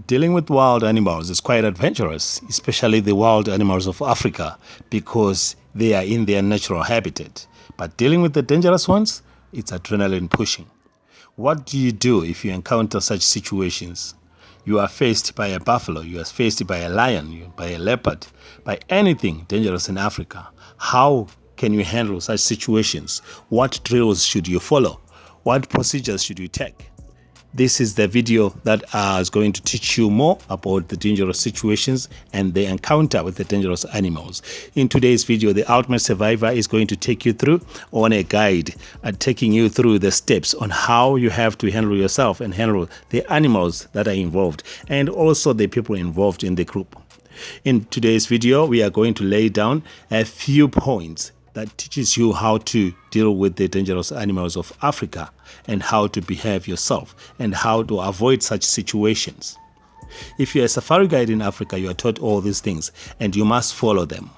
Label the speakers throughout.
Speaker 1: Dealing with wild animals is quite adventurous, especially the wild animals of Africa, because they are in their natural habitat. But dealing with the dangerous ones, it's adrenaline pushing. What do you do if you encounter such situations? You are faced by a buffalo, you are faced by a lion, by a leopard, by anything dangerous in Africa. How can you handle such situations? What drills should you follow? What procedures should you take? This is the video that is going to teach you more about the dangerous situations and the encounter with the dangerous animals. In today's video, the ultimate survivor is going to take you through on a guide, taking you through the steps on how you have to handle yourself and handle the animals that are involved and also the people involved in the group. In today's video, we are going to lay down a few points that teaches you how to deal with the dangerous animals of Africa and how to behave yourself and how to avoid such situations. If you're a safari guide in Africa, you are taught all these things and you must follow them.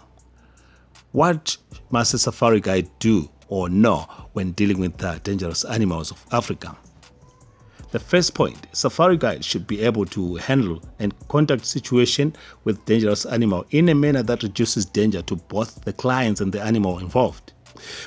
Speaker 1: What must a safari guide do or know when dealing with the dangerous animals of Africa? The first point, safari guide should be able to handle and conduct situation with dangerous animal in a manner that reduces danger to both the clients and the animal involved.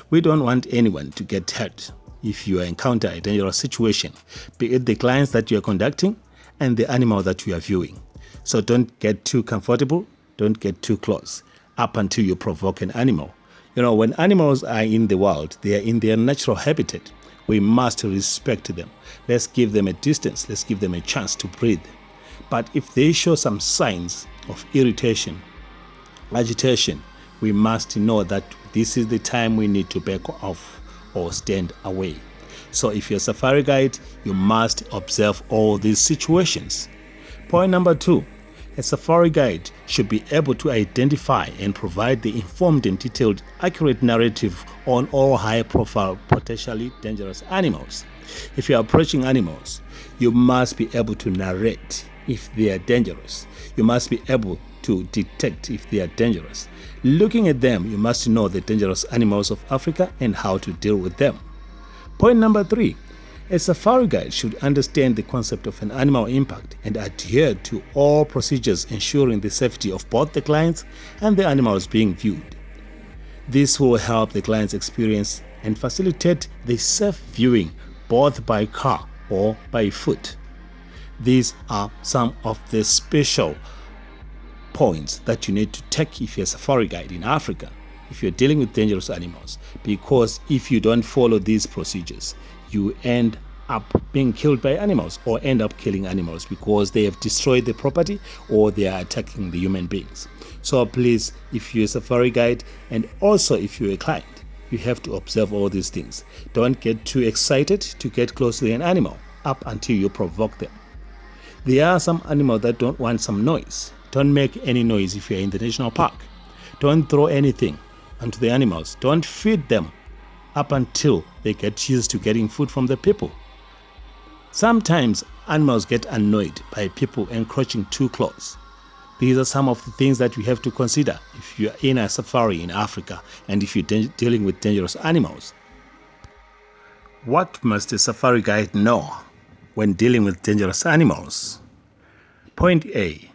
Speaker 1: We don't want anyone to get hurt if you encounter a dangerous situation, be it the clients that you are conducting and the animal that you are viewing. So don't get too comfortable, don't get too close up until you provoke an animal. You know, when animals are in the wild, they are in their natural habitat. We must respect them. Let's give them a distance. Let's give them a chance to breathe. But if they show some signs of irritation, agitation, we must know that this is the time we need to back off or stand away. So if you're a safari guide, you must observe all these situations. Point number 2. A safari guide should be able to identify and provide the informed and detailed, accurate narrative on all high-profile, potentially dangerous animals. If you are approaching animals, you must be able to narrate if they are dangerous. You must be able to detect if they are dangerous. Looking at them, you must know the dangerous animals of Africa and how to deal with them. Point number 3. A safari guide should understand the concept of an animal impact and adhere to all procedures ensuring the safety of both the clients and the animals being viewed. This will help the clients experience and facilitate the safe viewing both by car or by foot. These are some of the special points that you need to take if you're a safari guide in Africa, if you're dealing with dangerous animals, because if you don't follow these procedures, you end up being killed by animals or end up killing animals because they have destroyed the property or they are attacking the human beings. So please, if you're a safari guide and also if you're a client, you have to observe all these things. Don't get too excited to get close to an animal up until you provoke them. There are some animals that don't want some noise. Don't make any noise if you're in the national park. Don't throw anything onto the animals. Don't feed them up until they get used to getting food from the people. Sometimes animals get annoyed by people encroaching too close. These are some of the things that you have to consider if you're in a safari in Africa and if you're dealing with dangerous animals. What must a safari guide know when dealing with dangerous animals? Point A.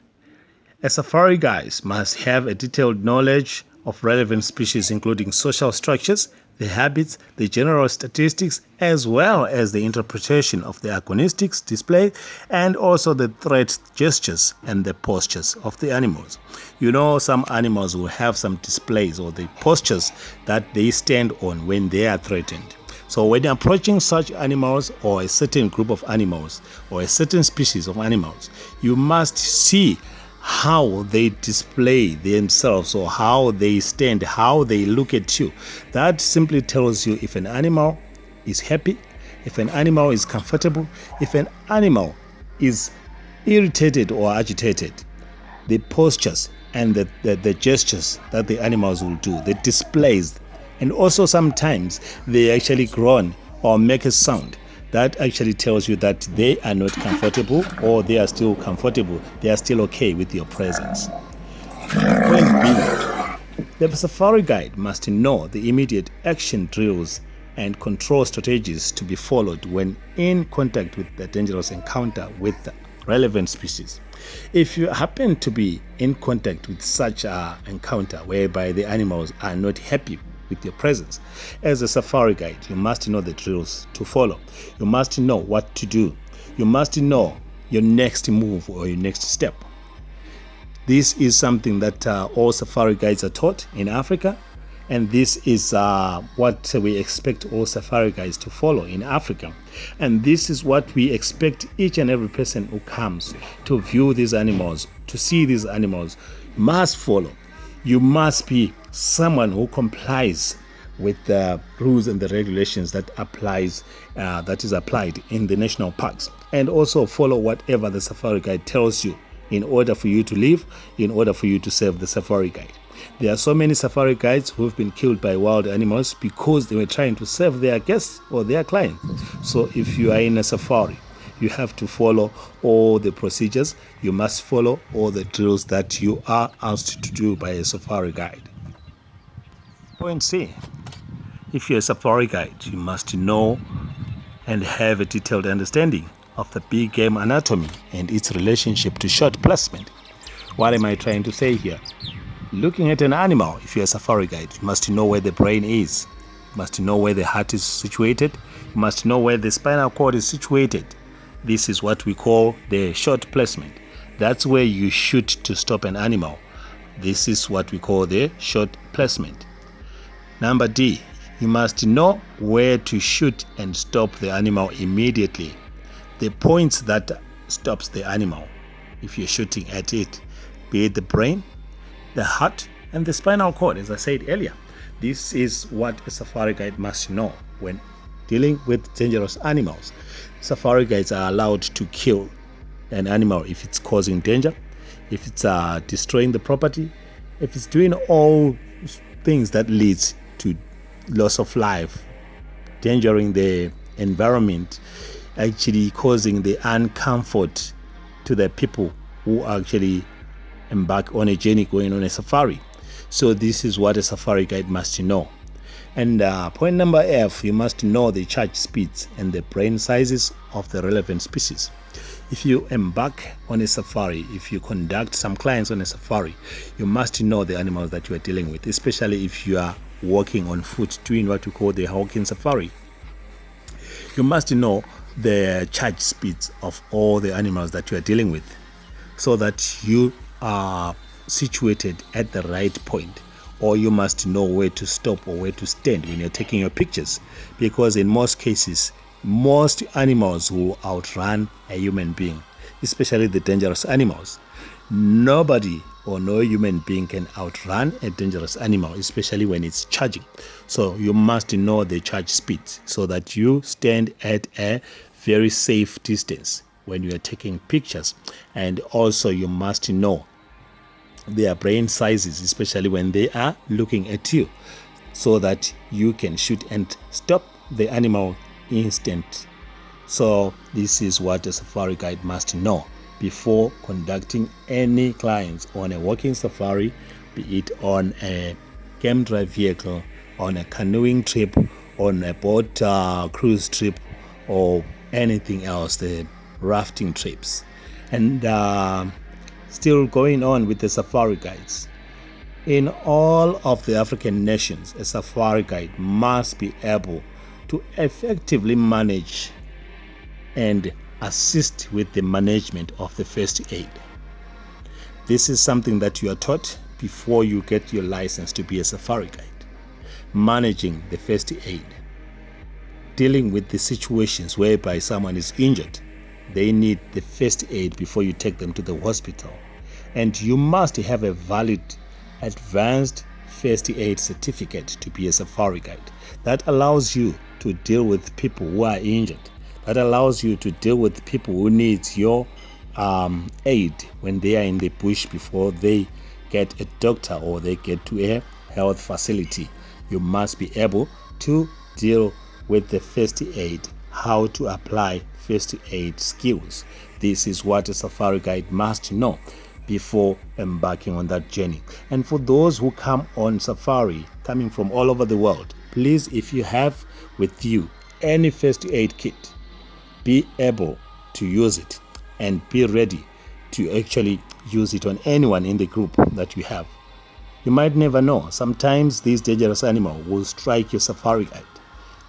Speaker 1: A safari guide must have a detailed knowledge of relevant species, including social structures, the habits, the general statistics, as well as the interpretation of the agonistics display and also the threat gestures and the postures of the animals. You know, some animals will have some displays or the postures that they stand on when they are threatened. So when you're approaching such animals or a certain group of animals or a certain species of animals, you must see how they display themselves or how they stand, how they look at you. That simply tells you if an animal is happy, if an animal is comfortable, if an animal is irritated or agitated. The postures and the gestures that the animals will do, the displays, and also sometimes they actually groan or make a sound. That actually tells you that they are not comfortable or they are still comfortable. They are still okay with your presence. Point B. The safari guide must know the immediate action drills and control strategies to be followed when in contact with the dangerous encounter with relevant species. If you happen to be in contact with such an encounter whereby the animals are not happy with your presence, as a safari guide, you must know the drills to follow. You must know what to do. You must know your next move or your next step. This is something that all safari guides are taught in Africa, and this is what we expect all safari guides to follow in Africa. And this is what we expect each and every person who comes to view these animals, to see these animals, must follow. You must be someone who complies with the rules and the regulations that is applied in the national parks, and also follow whatever the safari guide tells you in order for you to live, in order for you to serve the safari guide. There are so many safari guides who have been killed by wild animals because they were trying to serve their guests or their clients. So if you are in a safari, you have to follow all the procedures. You must follow all the drills that you are asked to do by a safari guide. Point C. If you're a safari guide, you must know and have a detailed understanding of the big game anatomy and its relationship to shot placement. What am I trying to say here? Looking at an animal, if you're a safari guide, you must know where the brain is. You must know where the heart is situated. You must know where the spinal cord is situated. This is what we call the shot placement. That's where you shoot to stop an animal. This is what we call the shot placement. Number D, you must know where to shoot and stop the animal immediately. The points that stops the animal, if you're shooting at it, be it the brain, the heart, and the spinal cord, as I said earlier. This is what a safari guide must know when dealing with dangerous animals. Safari guides are allowed to kill an animal if it's causing danger, if it's destroying the property, if it's doing all things that leads to loss of life, endangering the environment, actually causing the uncomfort to the people who actually embark on a journey going on a safari. So this is what a safari guide must know. And point number F, you must know the charge speeds and the brain sizes of the relevant species. If you embark on a safari, if you conduct some clients on a safari, you must know the animals that you are dealing with, especially if you are walking on foot, doing what we call the walking safari. You must know the charge speeds of all the animals that you are dealing with, so that you are situated at the right point, or you must know where to stop or where to stand when you're taking your pictures, because in most cases, most animals will outrun a human being, especially the dangerous animals. Nobody or no human being can outrun a dangerous animal, especially when it's charging. So you must know the charge speeds so that you stand at a very safe distance when you are taking pictures. And also you must know their brain sizes, especially when they are looking at you, so that you can shoot and stop the animal instant. So this is what a safari guide must know before conducting any clients on a walking safari, be it on a game drive vehicle, on a canoeing trip, on a boat cruise trip, or anything else, the rafting trips. And still going on with the safari guides. In all of the African nations, a safari guide must be able to effectively manage and assist with the management of the first aid. This is something that you are taught before you get your license to be a safari guide. Managing the first aid, dealing with the situations whereby someone is injured, they need the first aid before you take them to the hospital. And you must have a valid advanced first aid certificate to be a safari guide. That allows you to deal with people who are injured. That allows you to deal with people who need your aid when they are in the bush before they get a doctor or they get to a health facility. You must be able to deal with the first aid, how to apply first aid skills. This is what a safari guide must know before embarking on that journey. And for those who come on safari, coming from all over the world, please, if you have with you any first aid kit, be able to use it and be ready to actually use it on anyone in the group that you have. You might never know. Sometimes this dangerous animal will strike your safari guide.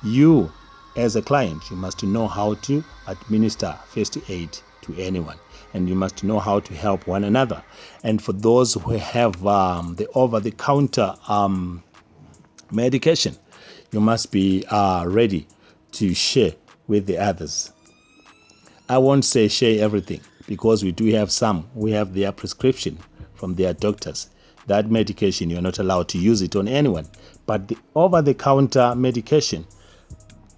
Speaker 1: You, as a client, you must know how to administer first aid to anyone, and you must know how to help one another. And for those who have the over-the-counter medication, you must be ready to share with the others. I won't say share everything, because we do have some. We have their prescription from their doctors. That medication, you're not allowed to use it on anyone. But the over-the-counter medication,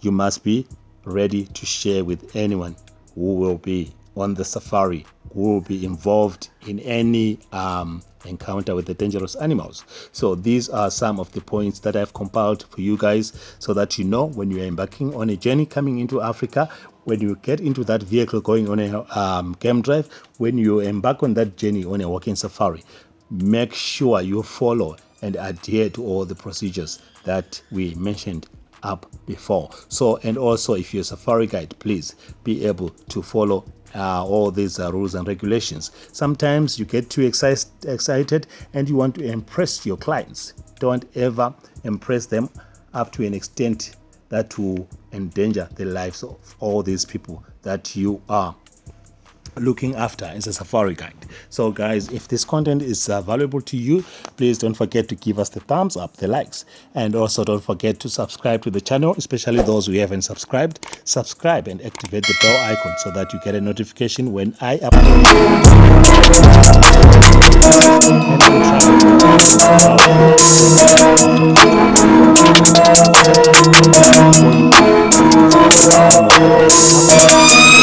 Speaker 1: you must be ready to share with anyone who will be on the safari, who will be involved in any encounter with the dangerous animals. So these are some of the points that I've compiled for you guys, so that you know when you're embarking on a journey coming into Africa, when you get into that vehicle going on a game drive, when you embark on that journey on a walking safari, make sure you follow and adhere to all the procedures that we mentioned up before. So, and also if you're a safari guide, please be able to follow all these rules and regulations. Sometimes you get too excited and you want to impress your clients. Don't ever impress them up to an extent that will endanger the lives of all these people that you are looking after as a safari guide. So guys, if this content is valuable to you, please don't forget to give us the thumbs up, the likes, and also don't forget to subscribe to the channel, especially those who haven't subscribed. Subscribe and activate the bell icon so that you get a notification when I upload. And